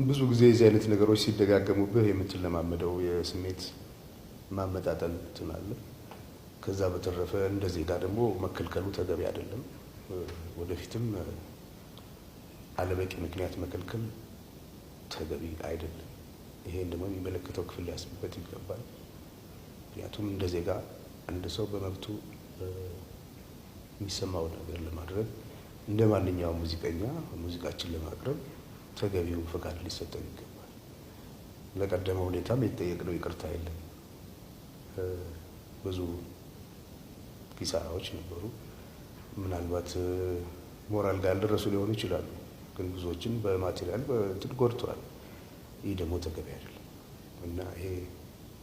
ብዙ ጊዜ የዚህ አይነት ነገሮች ሲደጋገሙብህ የምትለማመደው የስሜት ማመጣጠን እንትን አለ። ከዛ በተረፈ እንደ ዜጋ ደግሞ መከልከሉ ተገቢ አይደለም። ወደፊትም አለበቂ ምክንያት መከልከል ተገቢ አይደለም። ይሄን ደግሞ የሚመለከተው ክፍል ሊያስብበት ይገባል። ምክንያቱም እንደ ዜጋ አንድ ሰው በመብቱ የሚሰማው ነገር ለማድረግ እንደ ማንኛውም ሙዚቀኛ ሙዚቃችን ለማቅረብ ተገቢው ፈቃድ ሊሰጠን ይገባል። ለቀደመ ሁኔታም የተጠየቅነው ይቅርታ የለም። ብዙ ኪሳራዎች ነበሩ። ምናልባት ሞራል ጋር ያልደረሱ ሊሆኑ ይችላሉ፣ ግን ብዙዎችን በማቴሪያል በእንትን ጎድተዋል። ይህ ደግሞ ተገቢ አይደለም እና ይሄ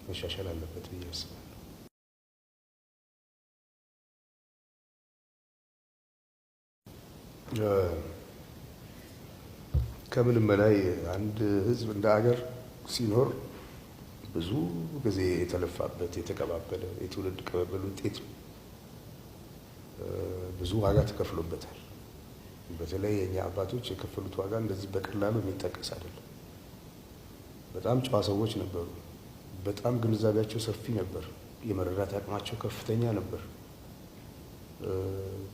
መሻሻል አለበት ብዬ አስባለሁ። ከምንም በላይ አንድ ሕዝብ እንደ ሀገር ሲኖር ብዙ ጊዜ የተለፋበት የተቀባበለ የትውልድ ቅብብል ውጤት ብዙ ዋጋ ተከፍሎበታል። በተለይ የኛ አባቶች የከፈሉት ዋጋ እንደዚህ በቀላሉ የሚጠቀስ አይደለም። በጣም ጨዋ ሰዎች ነበሩ። በጣም ግንዛቤያቸው ሰፊ ነበር። የመረዳት አቅማቸው ከፍተኛ ነበር።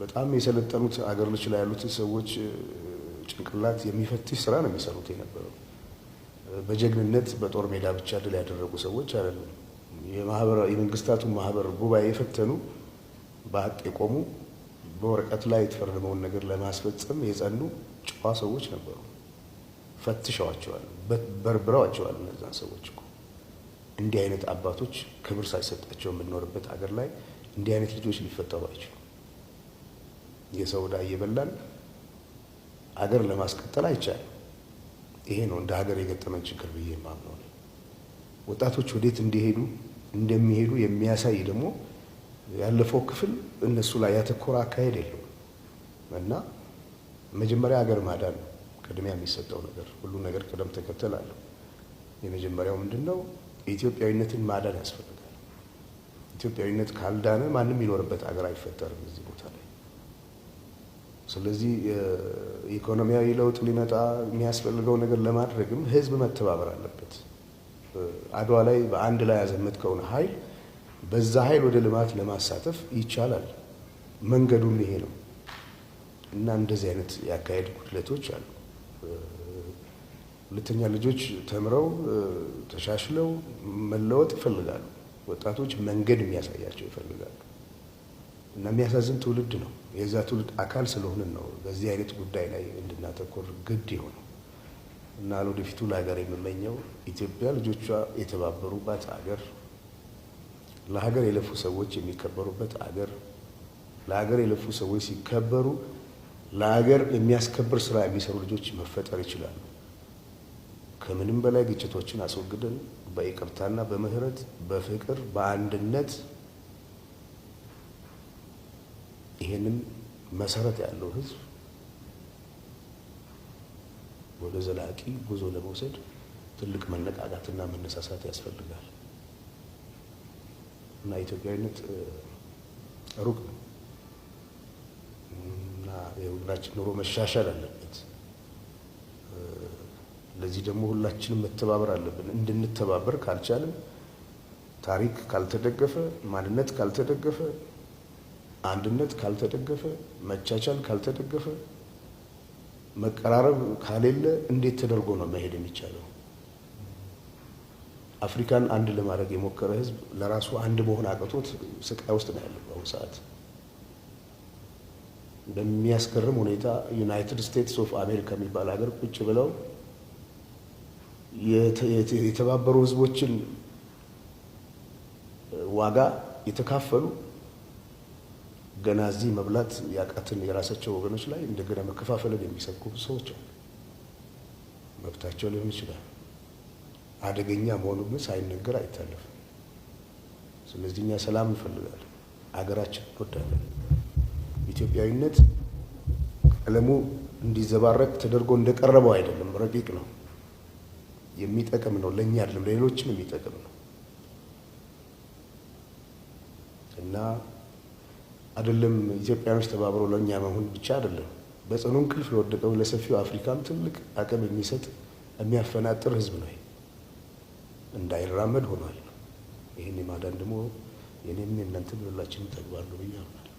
በጣም የሰለጠኑት አገሮች ላይ ያሉት ሰዎች ጭንቅላት የሚፈትሽ ስራ ነው የሚሰሩት የነበረው። በጀግንነት በጦር ሜዳ ብቻ ድል ያደረጉ ሰዎች አይደሉም። የመንግስታቱን ማህበር ጉባኤ የፈተኑ፣ በሀቅ የቆሙ፣ በወረቀት ላይ የተፈረመውን ነገር ለማስፈጸም የጸኑ ጨዋ ሰዎች ነበሩ። ፈትሸዋቸዋል፣ በርብረዋቸዋል። እነዛን ሰዎች እኮ እንዲህ አይነት አባቶች ክብር ሳይሰጣቸው የምንኖርበት ሀገር ላይ እንዲህ አይነት ልጆች ሊፈጠሩ አይችሉም። የሰው ዕዳ እየበላን ሀገር ለማስቀጠል አይቻልም። ይሄ ነው እንደ ሀገር የገጠመን ችግር ብዬ የማምነው። ወጣቶች ወዴት እንደሚሄዱ የሚያሳይ ደግሞ ያለፈው ክፍል እነሱ ላይ ያተኮረ አካሄድ የለውም እና መጀመሪያ ሀገር ማዳን ነው ቅድሚያ የሚሰጠው ነገር። ሁሉ ነገር ቅደም ተከተል አለው። የመጀመሪያው ምንድን ነው? ኢትዮጵያዊነትን ማዳን ያስፈልጋል። ኢትዮጵያዊነት ካልዳነ ማንም የሚኖርበት ሀገር አይፈጠርም እዚህ ቦታ ላይ። ስለዚህ ኢኮኖሚያዊ ለውጥ ሊመጣ የሚያስፈልገው ነገር ለማድረግም ህዝብ መተባበር አለበት። አድዋ ላይ በአንድ ላይ ያዘመትከውን ኃይል በዛ ኃይል ወደ ልማት ለማሳተፍ ይቻላል። መንገዱም ይሄ ነው እና እንደዚህ አይነት ያካሄድ ጉድለቶች አሉ። ሁለተኛ ልጆች ተምረው ተሻሽለው መለወጥ ይፈልጋሉ። ወጣቶች መንገድ የሚያሳያቸው ይፈልጋሉ እና የሚያሳዝን ትውልድ ነው። የዛ ትውልድ አካል ስለሆንን ነው በዚህ አይነት ጉዳይ ላይ እንድናተኮር ግድ የሆነው እና ለወደፊቱ ለሀገር የምመኘው ኢትዮጵያ ልጆቿ የተባበሩባት ሀገር፣ ለሀገር የለፉ ሰዎች የሚከበሩበት ሀገር፣ ለሀገር የለፉ ሰዎች ሲከበሩ ለሀገር የሚያስከብር ስራ የሚሰሩ ልጆች መፈጠር ይችላሉ። ከምንም በላይ ግጭቶችን አስወግደን በይቅርታና በምህረት በፍቅር በአንድነት ይሄንን መሰረት ያለው ህዝብ ወደ ዘላቂ ጉዞ ለመውሰድ ትልቅ መነቃቃትና መነሳሳት ያስፈልጋል እና ኢትዮጵያዊነት ሩቅ ነው እና የሁላችን ኑሮ መሻሻል አለበት። ለዚህ ደግሞ ሁላችንም መተባበር አለብን። እንድንተባበር ካልቻልን፣ ታሪክ ካልተደገፈ፣ ማንነት ካልተደገፈ፣ አንድነት ካልተደገፈ፣ መቻቻል ካልተደገፈ፣ መቀራረብ ካሌለ እንዴት ተደርጎ ነው መሄድ የሚቻለው? አፍሪካን አንድ ለማድረግ የሞከረ ህዝብ ለራሱ አንድ መሆን አቅቶት ስቃይ ውስጥ ነው ያለው በአሁኑ ሰዓት። በሚያስገርም ሁኔታ ዩናይትድ ስቴትስ ኦፍ አሜሪካ የሚባል ሀገር ቁጭ ብለው የተባበሩ ህዝቦችን ዋጋ የተካፈሉ ገና እዚህ መብላት ያቃትን የራሳቸው ወገኖች ላይ እንደገና መከፋፈልን የሚሰብኩ ሰዎች አሉ። መብታቸው ሊሆን ይችላል። አደገኛ መሆኑ ግን ሳይነገር አይታለፍም። ስለዚህ እኛ ሰላም እንፈልጋለን፣ አገራችን እንወዳለን። ኢትዮጵያዊነት ቀለሙ እንዲዘባረቅ ተደርጎ እንደቀረበው አይደለም፣ ረቂቅ ነው፣ የሚጠቅም ነው። ለእኛ አይደለም ለሌሎችም የሚጠቅም ነው እና አይደለም ኢትዮጵያኖች ተባብረው ለኛ መሆን ብቻ አይደለም፣ በጽኑ እንቅልፍ ለወደቀው ለሰፊው አፍሪካም ትልቅ አቅም የሚሰጥ የሚያፈናጥር ህዝብ ነው። እንዳይራመድ ሆኗል። ይህን የማዳን ደግሞ የኔም የእናንተም ሁላችንም ተግባር ነው ብዬ አምናለሁ።